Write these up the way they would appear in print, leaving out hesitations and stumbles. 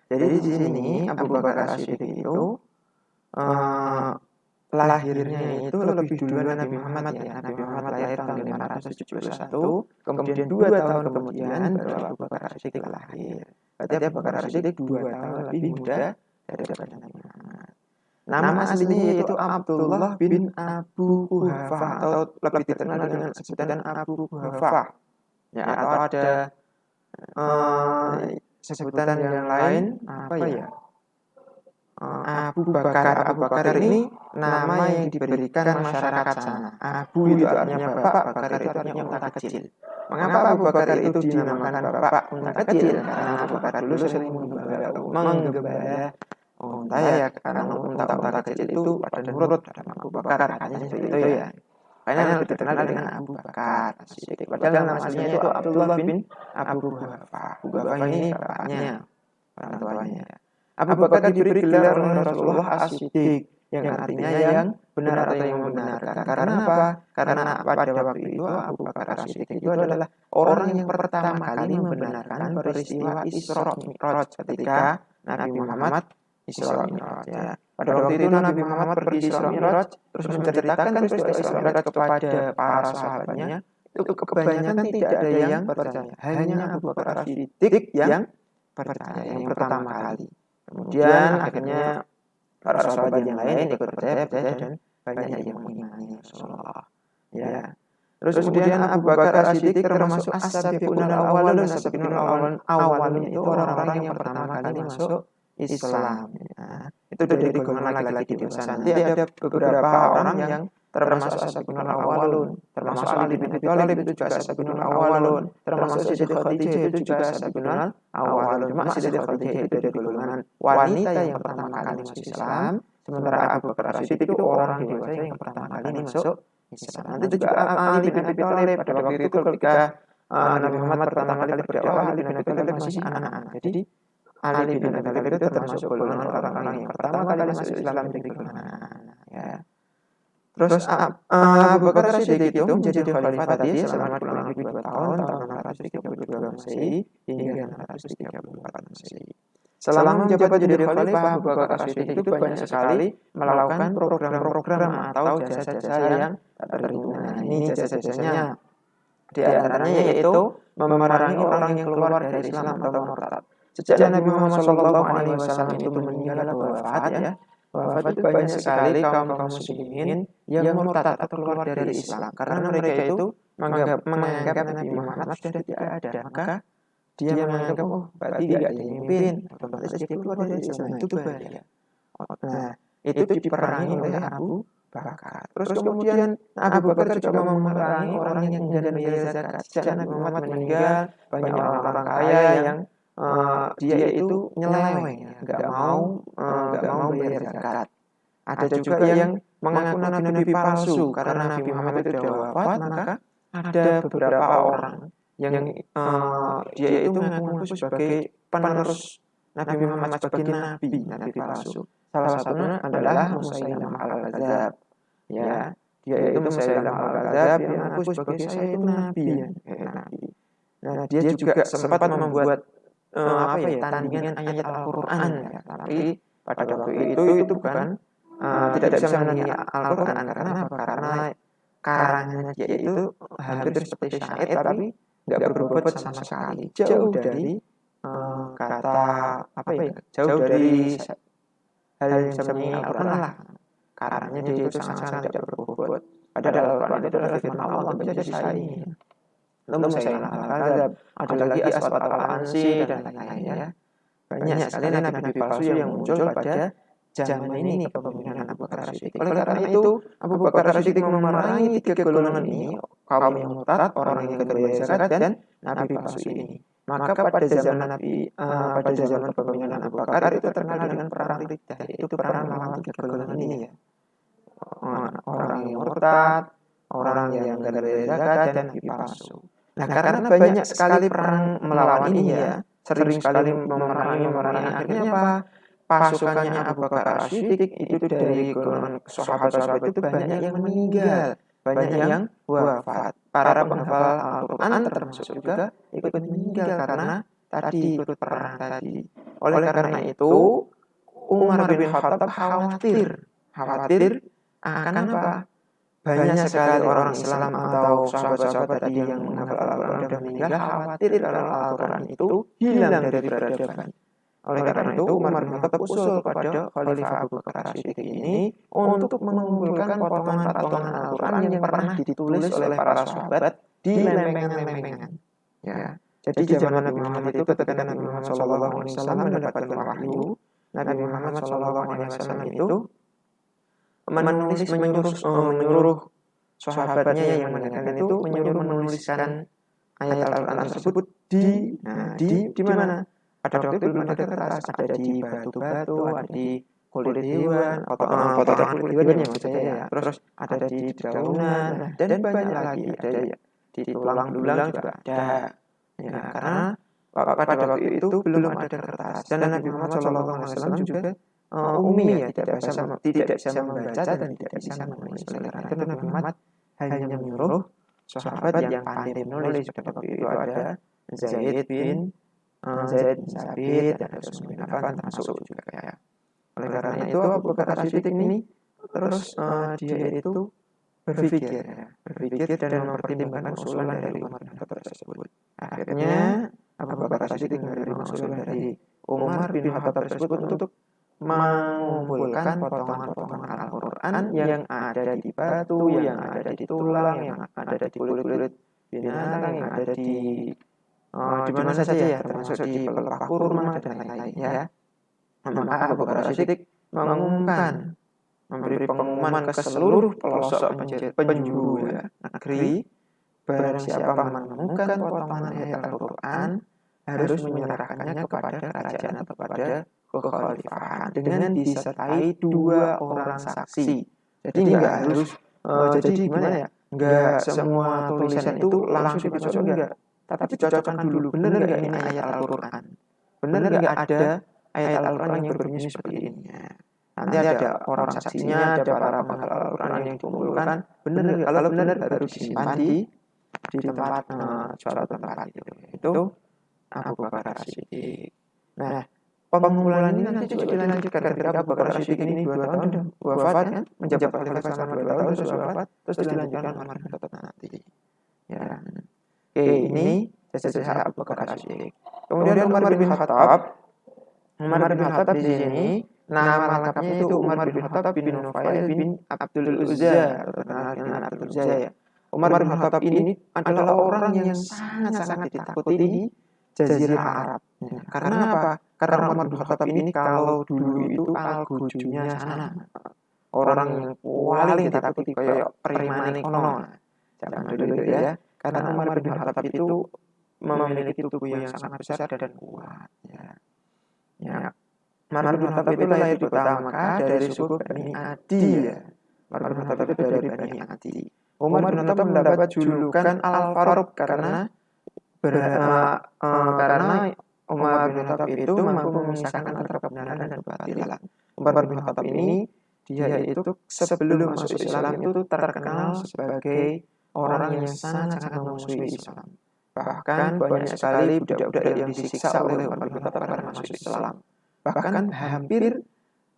Jadi di sini Abu Bakar As-Siddiq itu eh, lahirnya itu lebih duluan Nabi Muhammad ya. Nabi Muhammad lahir tahun 571, kemudian 2 tahun kemudian baru Abu Bakar As-Siddiq lahir. Berarti Abu Bakar As-Siddiq 2 tahun lebih muda daripada Nabi Muhammad. Nama aslinya yaitu Abdullah bin Abu Quhafah atau lebih dikenal dengan sebutan Abu Quhafah. Ya, atau ada sebutan yang lain apa ya? Abu Bakar. Abu Bakar ini nama yang diberikan masyarakat sana. Abu itu artinya bapak, Bakar itu artinya unta kecil. Mengapa Abu Bakar itu dinamakan bapak unta kecil? Karena Abu Bakar dulu sering menggembala unta ya, karena unta-unta kecil itu pada nurut pada Abu Bakar, katanya seperti itu ya. Makanya lebih terkenal dengan Abu Bakar. Padahal nama aslinya itu Abdullah bin Abu Quhafah. Abu Quhafah ini bapaknya, orang tuanya. Abu Bakar diberi gelar oleh Rasulullah As-Siddiq, yang artinya yang benar atau yang membenarkan. Karena apa? Karena pada waktu itu Abu Bakar As-Siddiq itu adalah orang yang pertama kali membenarkan peristiwa Isra Mi'raj ketika Nabi Muhammad Isra Mi'raj ya. Pada waktu itu Nabi Muhammad pergi Isra Mi'raj terus menceritakan peristiwa Isra Mi'raj kepada para sahabatnya. Itu kebanyakan tidak ada yang percaya. Hanya Abu Bakar As-Siddiq yang percaya yang pertama kali. Kemudian akhirnya para sahabat yang lain ikut percaya dan banyak yang mengimani Rasulullah. Ya. Terus kemudian Abu Bakar As-Siddiq termasuk as-sabiqunal awwalun. As-sabiqunal awwalun itu orang-orang yang pertama kali masuk Islam. Ya. Itu dari golongan laki-laki dewasa. Nanti ada beberapa orang yang termasuk as-sabiqunal awwalun. Termasuk Ali bin Abi Thalib itu juga as-sabiqunal awwalun. Termasuk Siti Khadijah itu juga as-sabiqunal awalun. Cuma Siti Khadijah itu dari golongan wanita yang pertama kali masuk Islam, sementara Abu Bakar As-Siddiq itu orang dewasa yang pertama kali masuk Islam. Nanti juga Ali bin Abi Thalib pada waktu itu ketika Nabi Muhammad pertama kali berdakwah, Ali bin Abi Thalib masih anak-anak. Jadi Ali bin Abi Thalib itu termasuk golongan orang-orang yang pertama kali masuk Islam dari golongan anak-anak ya. Terus Abu Bakar As-Siddiq itu menjadi khalifah tadi selama kurang lebih 2 tahun, tahun 632 Masehi hingga 634 Masehi. Selama menjabat jadi khalifah, Abu Bakar As-Siddiq itu banyak sekali melakukan program-program atau jasa-jasa yang tak terhitung. Nah, ini jasa-jasanya di antaranya yaitu memerangi orang yang keluar dari Islam atau murtad. Sejak Nabi Muhammad SAW itu meninggal atau wafat ya, wafat itu banyak sekali kaum muslimin yang murtad atau keluar dari Islam karena mereka itu menganggap Nabi Muhammad sudah tidak ada, maka dia menganggap berarti tidak ada yang memimpin, otomatis dia keluar dari Islam. Itu bahaya. Nah, itu diperangi oleh Abu Bakar. Terus kemudian Abu Bakar juga memerangi orang yang enggan membayar zakat. Sejak Nabi Muhammad meninggal, banyak orang-orang kaya yang dia itu nyeleweng, nggak mau bayar zakat. Ada juga yang mengaku nabi palsu karena Nabi Muhammad itu sudah wafat, maka ada beberapa orang yang dia itu mengaku sebagai penerus Nabi Muhammad sebagai nabi palsu. Salah satunya adalah Musailamah al-Kadzab. Ya, dia itu Musailamah al-Kadzab yang mengaku sebagai saya itu nabi. Nah, dia juga sempat membuat tandingan ayat Al-Qur'an ya. Tapi pada waktu itu bukan tidak bisa menandingi Al-Qur'an karena apa? Karena karangannya dia itu hampir seperti syair tapi nggak berbobot sama sekali. Jauh dari jauh dari hal yang bisa menandingi Al-Qur'an lah. Karangannya dia itu sangat-sangat tidak berbobot. Padahal Al-Qur'an itu adalah firman Allah, bisa disaingi. Lalu Musailamah al-Kadzab, ada lagi Aswad al-Ansi dan lain-lainnya. Banyak sekali nabi palsu yang muncul pada zaman ini kepemimpinan Abu Bakar As-Siddiq. Oleh karena itu, Abu Bakar As-Siddiq memerangi 3 golongan ini, kaum yang murtad, orang yang ikut bayar zakat, dan nabi palsu ini. Maka pada zaman kepemimpinan Abu Bakar itu terkenal dengan perang Riddah, yaitu perang melawan 3 golongan ini ya. Orang yang murtad, orang yang enggak bayar zakat, dan nabi palsu. Nah, karena banyak sekali perang melawan ini ya, sering sekali memerangi, akhirnya apa? Pasukannya Abu Bakar As-Siddiq itu dari golongan sahabat-sahabat itu banyak yang meninggal, banyak yang wafat. Para penghafal Al-Qur'an termasuk juga ikut meninggal karena tadi, ikut perang tadi. Oleh karena itu, Umar bin Khattab khawatir akan apa? Banyak sekali orang Islam atau sahabat-sahabat tadi yang menghafal Al-Quran dan meninggal, khawatir kalau Al-Quran itu hilang dari peradaban. Oleh karena itu, Umar bin Khattab usul kepada Khalifah Abu Bakar As-Siddiq ini untuk mengumpulkan potongan-potongan Al-Quran yang pernah ditulis oleh para sahabat di lempengan-lempengan. Ya. Jadi di zaman Nabi Muhammad itu, ketika Nabi Muhammad SAW mendapatkan wahyu, Nabi Muhammad SAW itu menyuruh sahabatnya yang meninggalkan itu menuliskan ayat Al-Quran tersebut di mana? Pada waktu itu belum ada kertas, ada di batu-batu, ada di kulit hewan, potongan kulit hewan ya maksudnya ya. Terus ada di dedaunan, dan banyak lagi, ada di tulang belulang juga ada. Ya, karena pada waktu itu belum ada kertas, dan Nabi Muhammad SAW juga ummi ya, tidak bisa membaca dan tidak bisa menulis. Oleh karena itu Nabi Muhammad hanya menyuruh sahabat yang pandai menulis. Pada waktu itu ada Zaid bin Sabit, ada Utsman bin Affan termasuk juga ya. Oleh karena itu Abu Bakar As-Siddiq ini terus dia itu berpikir dan mempertimbangkan usulan dari Umar bin Khattab tersebut. Akhirnya Abu Bakar As-Siddiq menerima usulan dari Umar bin Khattab tersebut untuk mengumpulkan potongan-potongan Al-Quran yang ada di batu, yang ada di tulang, yang ada di kulit-kulit binatang, yang ada di mana saja ya, termasuk di pelepah kurma dan lain-lain ya. Maka Abu Bakar As-Siddiq memberi pengumuman ke seluruh pelosok penjuru ya, negeri, barang siapa menemukan potongan ayat Al-Quran harus menyerahkannya kepada kerajaan atau kepada kekhalifahan dengan disertai 2 orang saksi. Jadi nggak harus jadi gimana ya? Nggak semua tulisan itu langsung dibaca, enggak. Tapi dicocokkan dulu, benar nggak ini ayat Al-Quran? Benar nggak ada ayat Al-Quran yang berbunyi seperti ini? Nanti ada orang saksinya, ada para penghafal Al-Quran yang dikumpulkan. Benar nggak? Kalau benar baru disimpan di tempat suatu tempat itu. Itu Abu Bakar As-Siddiq. Nah, pengumpulan ini nanti juga dilanjutkan ketika Abu Bakar As-Siddiq ini 2 tahun dan wafat kan, menjabat khalifah selama 2 tahun terus wafat, terus dilanjutkan Umar bin Khattab nanti. Ya. Oke, ini jasa Abu Bakar As-Siddiq. Kemudian Umar bin Khattab di sini nama lengkapnya itu Umar bin Khattab bin Nufail bin Abdul Uzza, terkenal dengan Abdul Uzza ya. Umar bin Khattab ini adalah orang yang sangat-sangat ditakuti di Jazirah Arab. Ya, karena apa? Karena Umar bin Khattab ini kalau dulu itu algojonya sana. Orang yang paling ditakuti kayak Primane kono. Zaman dulu ya. Karena Umar bin Khattab itu memiliki tubuh yang sangat besar dan kuat. Ya. Umar bin Khattab itu lahir di kota Makkah dari suku Bani Adi ya. Umar bin Khattab itu dari Bani Adi. Umar bin Khattab mendapat julukan Al-Faruq karena Umar bin Khattab itu mampu memisahkan antara kebenaran dan kebatilan. Umar bin Khattab ini dia itu sebelum masuk Islam itu terkenal sebagai orang yang sangat-sangat memusuhi Islam. Bahkan banyak sekali budak-budak yang disiksa oleh Umar bin Khattab karena masuk Islam. Bahkan hampir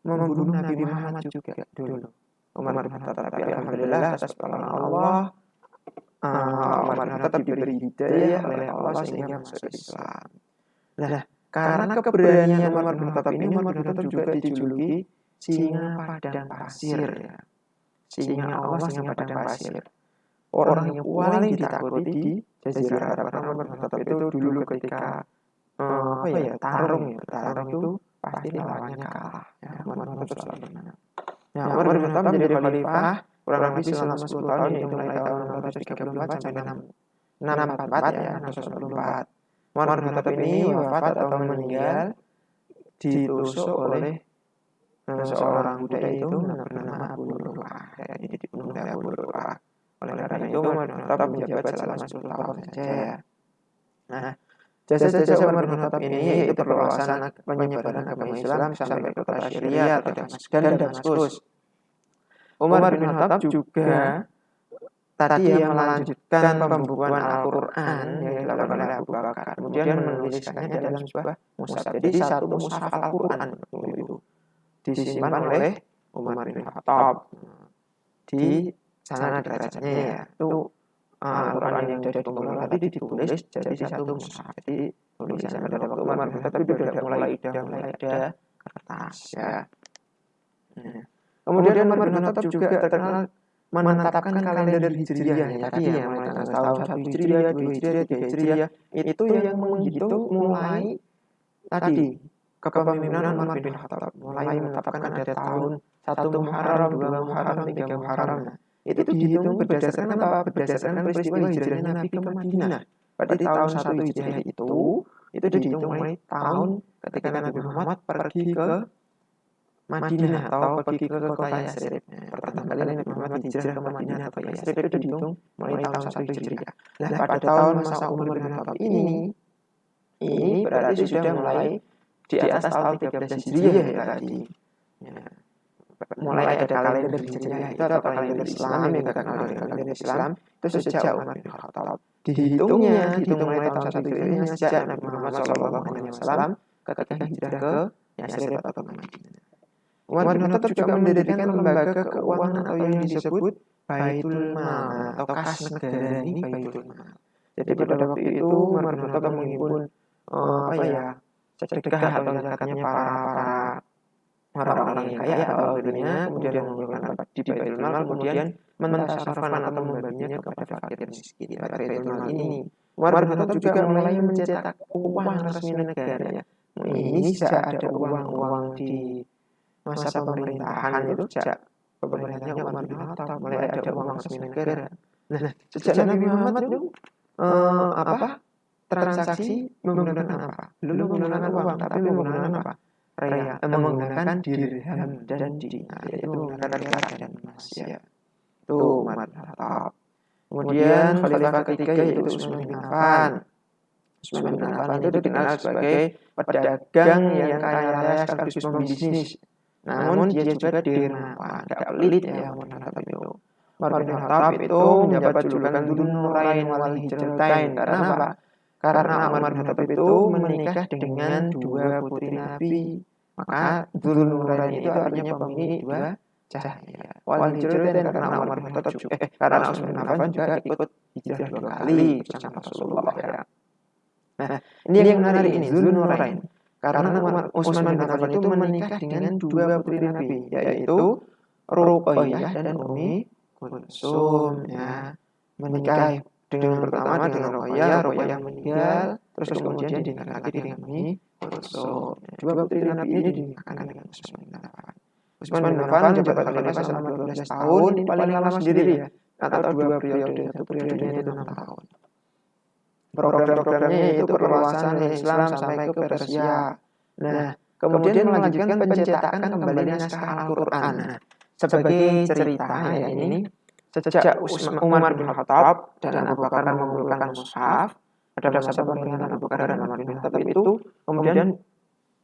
membunuh Nabi Muhammad juga dulu. Umar bin Khattab, tapi alhamdulillah atas pertolongan Allah, Umar bin Khattab diberi hidayah oleh Allah sehingga masuk Islam. Nah, karena keberanian Umar bin Khattab ini, Umar bin Khattab juga dijuluki singa padang pasir ya. Singa Allah, singa padang pasir. Orang yang paling ditakuti di Jazirah Arab. Karena Umar bin Khattab itu dulu ketika tarung itu pasti lawannya kalah. Ya, Umar bin Khattab selalu menang. Nah, Umar bin Khattab menjadi khalifah kurang lebih selama 10 tahun, yaitu mulai tahun 634 sampai 644 ya, 644. Umar bin Khattab ini wafat atau meninggal ditusuk oleh seorang budak itu bernama Abu Lu'lu'ah. Jadi dibunuh oleh Abu Lu'lu'ah. Oleh karena itu Umar bin Khattab menjabat selama 10 tahun saja ya. Nah, jasa-jasa Umar bin Khattab ini yaitu perluasan penyebaran agama Islam sampai ke kota Syria atau dan Damaskus. Umar bin Khattab juga tadi ya melanjutkan pembukuan Al-Quran yang dilakukan oleh Abu Bakar, kemudian menuliskannya dalam sebuah mushaf. Jadi satu mushaf Al-Quran itu disimpan oleh Umar bin Khattab di sana di kerajaannya ya. Itu Al-Quran yang sudah dikumpulkan tadi ditulis jadi satu mushaf. Jadi tulisan pada waktu Umar bin Khattab itu sudah mulai ada kertas ya. Kemudian Umar bin Khattab juga terkenal menetapkan kalender Hijriyah ya, tadi ya, mulai tahun 1 Hijriyah, 2 Hijriyah, 3 Hijriyah, itu yang menghitung mulai tadi kepemimpinan Umar bin Khattab, mulai menetapkan ada tahun 1 Muharram, 2 Muharram, 3 Muharram. Nah, itu dihitung berdasarkan apa? Berdasarkan peristiwa hijrahnya Nabi ke Madinah. Berarti tahun 1 Hijriyah itu dihitung mulai tahun ketika Nabi Muhammad pergi ke Madinah atau pergi ke kota Yasrib. Pertama kali Nabi Muhammad hijrah ke Madinah atau Yasrib itu dihitung mulai tahun 1 Hijriah. Nah, pada tahun masa Umar bin Khattab ini berarti sudah mulai di atas tahun 13 Hijriah ya tadi. Ya. Mulai ada kalender Hijriah itu atau kalender Islam yang dikatakan oleh kalender Islam itu sejak Umar bin Khattab. Dihitung mulai tahun 1 Hijriah sejak Nabi Muhammad SAW ketika hijrah ke Yasrib atau ke Madinah. Umar bin Khattab juga mendirikan lembaga keuangan atau yang disebut Baitul Mal atau kas negara ini Baitul Mal. Jadi pada waktu itu Umar bin Khattab menghimpun sedekah atau zakatnya para orang-orang yang kaya atau dunia, kemudian mengumpulkan di Baitul Mal, kemudian mentasarufkan atau membaginya kepada fakir miskin. Pada Baitul Mal ini Umar bin Khattab juga mulai mencetak uang resmi negara ya. Ini sejak ada uang di masa pemerintahan itu, sejak pemerintahnya Umar bin Khattab mulai ada uang resmi negara. Nah, sejak Nabi Muhammad itu transaksi menggunakan apa? Belum menggunakan uang, tapi menggunakan apa? Menggunakan dirham dan dinar, yaitu menggunakan perak dan emas ya. Itu Umar bin Khattab. Kemudian khalifah ketiga yaitu Utsman bin Affan. Utsman bin Affan itu dikenal sebagai pedagang yang kaya raya sekaligus pembisnis. Namun dia juga dermawan, gak pelit ya Umar bin Khattab itu. Umar bin Khattab itu mendapat julukan Dzun Nurain wal Hijratain. Karena apa? Karena Umar bin Khattab itu menikah dengan 2 putri Nabi. Maka Dzun Nurain itu artinya pemilik 2 cahaya. Wal Hijratain karena Umar bin Khattab juga karena Utsman bin Affan juga ikut hijrah 2 kali bersama Rasulullah ya. Nah, ini yang menarik ini Dzun Nurain. Karena Utsman bin Affan itu menikah dengan 2 putri Nabi, yaitu Ruqayyah dan Ummi Kulsum ya. Menikah dengan pertama dengan Ruqayyah meninggal, terus kemudian dinikah lagi dengan Ummi Kulsum. 2 putri Nabi ini dinikahkan dengan Utsman bin Affan. Utsman bin Affan menjabat khalifah selama 12 tahun, ini paling lama sendiri ya. Atau 2 periode, satu periodenya itu 6 tahun. Program-programnya yaitu perluasan Islam sampai ke Persia. Nah, kemudian melanjutkan pencetakan kembali naskah Al-Quran. Nah, sebagai cerita ya ini, sejak Umar bin Khattab dan Abu Bakar mengumpulkan mushaf pada masa pemerintahan Abu Bakar dan Umar bin Khattab itu, kemudian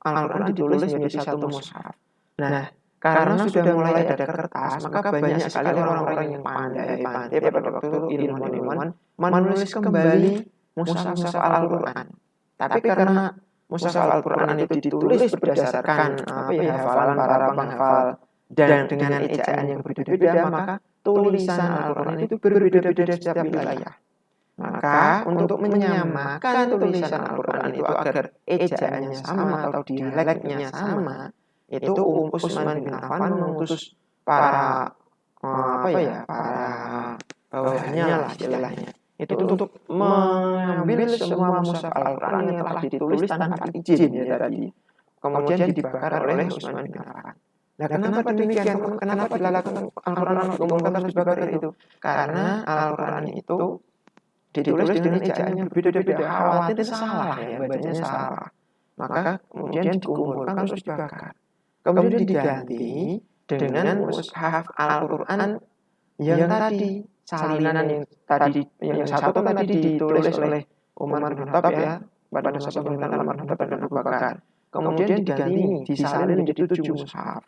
Al-Quran ditulis menjadi satu mushaf. Nah, karena sudah mulai ada kertas, maka banyak sekali orang-orang yang pandai pada waktu itu ilmuwan menulis kembali mushaf Al-Quran. Tapi karena mushaf Al-Quran itu ditulis berdasarkan hafalan para penghafal dan dengan ejaan yang berbeda-beda, maka tulisan Al-Quran itu berbeda-beda di setiap wilayah. Maka untuk menyamakan tulisan Al-Quran itu agar ejaannya sama atau dialeknya sama, itu Utsman bin Affan mengutus para bawahannya lah istilahnya. Itu untuk mengambil semua mushaf Al-Quran yang telah ditulis tanpa izin ya tadi, kemudian dibakar oleh Utsman bin Affan. Nah, kenapa demikian? Kenapa dilakukan Al-Quran dikumpulkan terus dibakar itu? Karena Al-Quran itu ditulis dengan ejaan yang berbeda-beda, khawatir salah ya, bacanya salah. Maka kemudian dikumpulkan terus dibakar. Kemudian diganti dengan mushaf Al-Quran yang tadi, salinan yang satu kan tadi ditulis oleh Umar bin Khattab ya pada masa pemerintahan Umar bin Khattab dan Abu Bakar. Kemudian diganti, disalin menjadi 7 mushaf.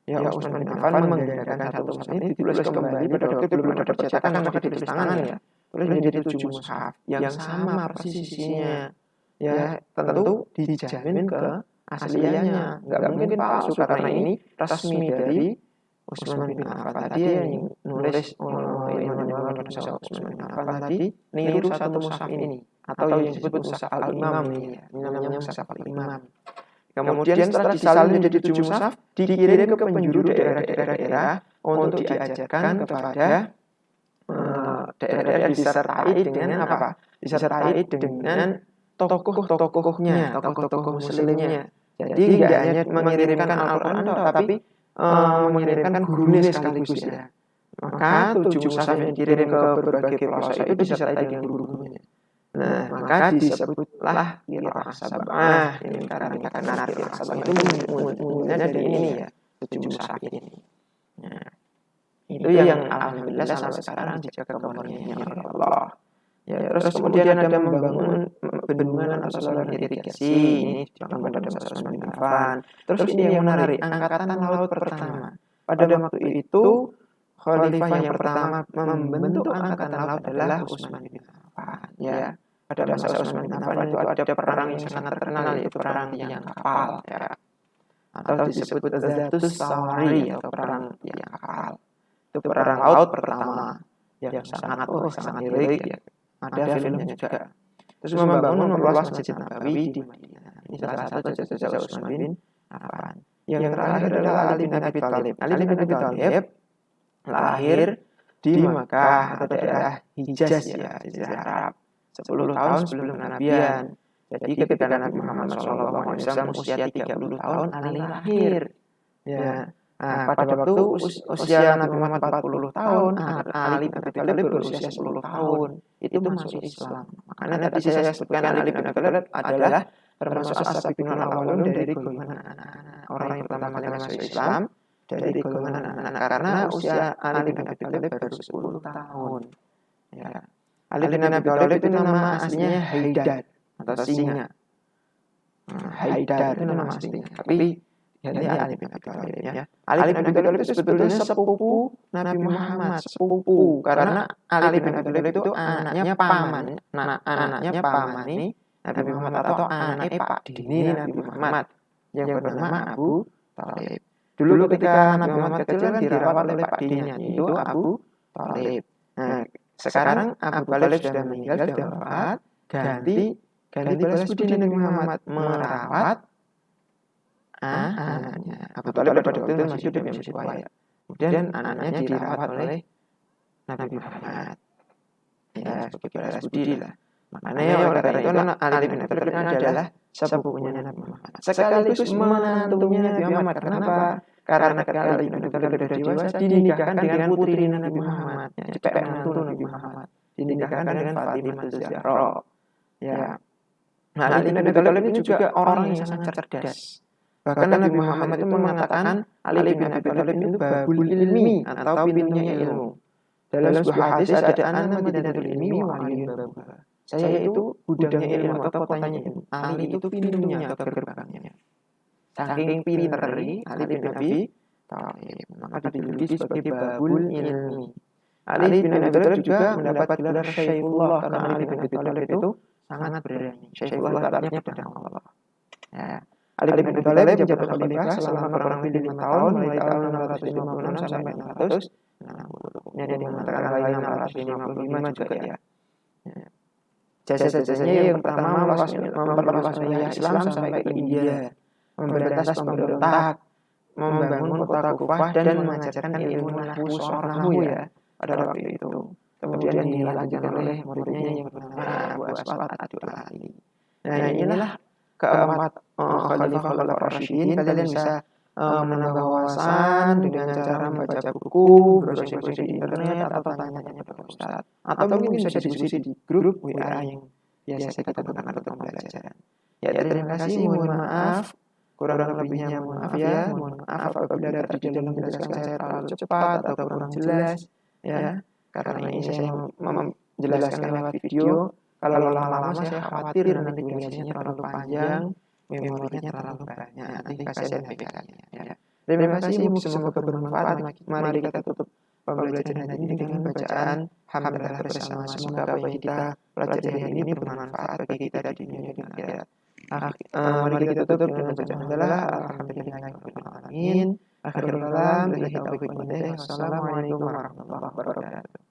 Ya Utsman bin Affan menggandakan satu mushaf ini ditulis kembali pada waktu belum ada percetakan maka ditulis tangan ya. Tulis menjadi 7 mushaf yang sama persis isinya. Ya, tentu dijamin ke asliannya. Nggak mungkin palsu karena ini resmi dari Utsman bin Affan tadi yang nulis ilmu pada Utsman bin Affan tadi niru satu mushaf ini atau yang disebut mushaf al-imam ini ya. Ini namanya mushaf al-imam. Kemudian setelah disalin menjadi 7 mushaf, dikirim ke penjuru daerah-daerah untuk diajarkan kepada daerah-daerah yang disertai dengan apa? Disertai dengan tokoh-tokohnya, tokoh-tokoh muslimnya. Jadi nggak hanya mengirimkan Al-Quran, tapi mengirimkan gurunya sekaligus ya. Maka 7 mushaf yang dikirim ke berbagai pelosok itu disertai dengan guru-gurunya. Nah, maka disebutlah qiraah sab'ah. Ini karena qiraah sab'ah itu mulanya dari ini ya, 7 mushaf ini. Nah, itu yang alhamdulillah sampai sekarang dijaga kemurniannya oleh Allah. Ya, terus kemudian ada membangun bendungan atau saluran irigasi. Ini dibangun pada masa Utsman bin Affan. Terus ini yang menarik, angkatan laut pertama. Pada waktu itu khalifah yang pertama membentuk angkatan laut adalah Utsman bin Affan. Ya. Pada masa Utsman bin Affan itu ada perang yang sangat terkenal yaitu perang tiang kapal ya. Atau disebut Zatus Sawari atau perang tiang kapal. Itu perang laut pertama yang sangat heroik ya. Ada filmnya juga. Terus membangun memperluas Masjid Nabawi di Madinah. Ini salah satu jasa Utsman bin Affan. Yang terakhir adalah Ali bin Abi Thalib. Ali bin Abi Thalib lahir di Makkah atau daerah Hijaz ya, Jazirah Arab. 10 tahun sebelum kenabian. Jadi ketika Nabi Muhammad SAW usia 30 tahun, Ali lahir. Ya. Nah, pada waktu usia Nabi Muhammad 40 tahun, Ali bin Abi Thalib berusia 10 tahun. Itu masuk Islam. Makanya tadi saya sebutkan Ali bin Abi Thalib adalah termasuk as-sabiqun al-awwalun dari golongan anak-anak. Orang yang pertama kali masuk Islam dari golongan anak-anak karena usia Ali bin Abi Thalib baru 10 tahun. Ya. Ali bin Abi Thalib itu nama aslinya Haidar atau singa. Haidar itu nama aslinya. Tapi ini Ali bin Abi Thalib ya. Ali bin Abi Thalib itu sebetulnya sepupu Nabi Muhammad, sepupu karena Ali bin Abi Thalib itu anaknya paman, anaknya paman ini Nabi Muhammad atau anaknya Pak Dini Nabi Muhammad yang bernama Abu Thalib. Dulu ketika Nabi Muhammad kecil kan dirawat oleh Pak Dininya itu Abu Thalib. Nah, sekarang Abu Thalib sudah meninggal, sudah wafat, ganti balas budi Nabi Muhammad merawat anaknya. Abu Thalib pada waktu itu masih hidup yang masih tua ya. Kemudian anaknya dirawat oleh Nabi Muhammad. Ya, sebagai balas budi lah. Makanya oleh karena itu Ali bin Abi Thalib adalah sepupunya Nabi Muhammad. Sekaligus menantunya Nabi Muhammad. Kenapa? Karena ketika Ali bin Abi Thalib sudah dewasa dinikahkan dengan putri Nabi Muhammad. Jadi menantu Nabi Muhammad. Dinikahkan dengan Fatimah Zahra. Ya. Nah, Ali bin Abi Thalib ini juga orang yang sangat cerdas. Bahkan Nabi Muhammad itu mengatakan Ali bin Abi Thalib itu babul ilmi atau pintunya ilmu. Dalam sebuah hadis ada anak Madinatul ilmi wa aliyun babuha. Saya itu gudangnya ilmu atau kotanya ilmu. Ali itu pintunya atau gerbangnya. Saking pinternya Ali bin Abi Thalib, maka dijuluki sebagai babul ilmi. Ali bin Abi Thalib juga mendapat gelar Syaifullah karena Ali bin Abi Thalib itu sangat berani. Syaifullah artinya pedang Allah. Ya. Ali bin Abi Thalib menjabat khalifah selama kurang lebih 5 tahun mulai tahun 656 sampai 660. Ini ada yang mengatakan lain 655 juga ya. Jasa-jasanya yang pertama memperluas wilayah Islam sampai ke India, memberantas pemberontak, membangun kota Kufah dan mengajarkan ilmu nahwu sornahu ya pada waktu itu. Kemudian dilanjutkan oleh muridnya yang bernama Abu Aswad Ad-Du'ali. Nah, inilah keempat khalifah Rasyidin. Kalian bisa menambah wawasan dengan cara membaca buku, browsing-browsing di internet, atau tanya-tanya pada Ustaz. Atau mungkin bisa diskusi di grup WA yang biasa kita gunakan untuk pembelajaran. Ya, terima kasih, mohon maaf. Kurang lebihnya mohon maaf ya. Mohon maaf apabila tadi dalam menjelaskan saya terlalu cepat atau kurang jelas. Ya, karena ini saya menjelaskan lewat video. Kalau lama-lama saya khawatir nanti durasinya terlalu panjang, memorinya terlalu banyak, nanti kasihan PPK-nya ya. Terima kasih, semoga bermanfaat. Mari kita tutup pembelajaran hari ini dengan bacaan hamdalah bersama. Semoga apa yang kita pelajari hari ini bermanfaat bagi kita di dunia dan akhirat. Mari kita tutup dengan bacaan hamdalah. Alhamdulillahirobbilalamin. Akhirul kalam, wassalamualaikum warahmatullahi wabarakatuh.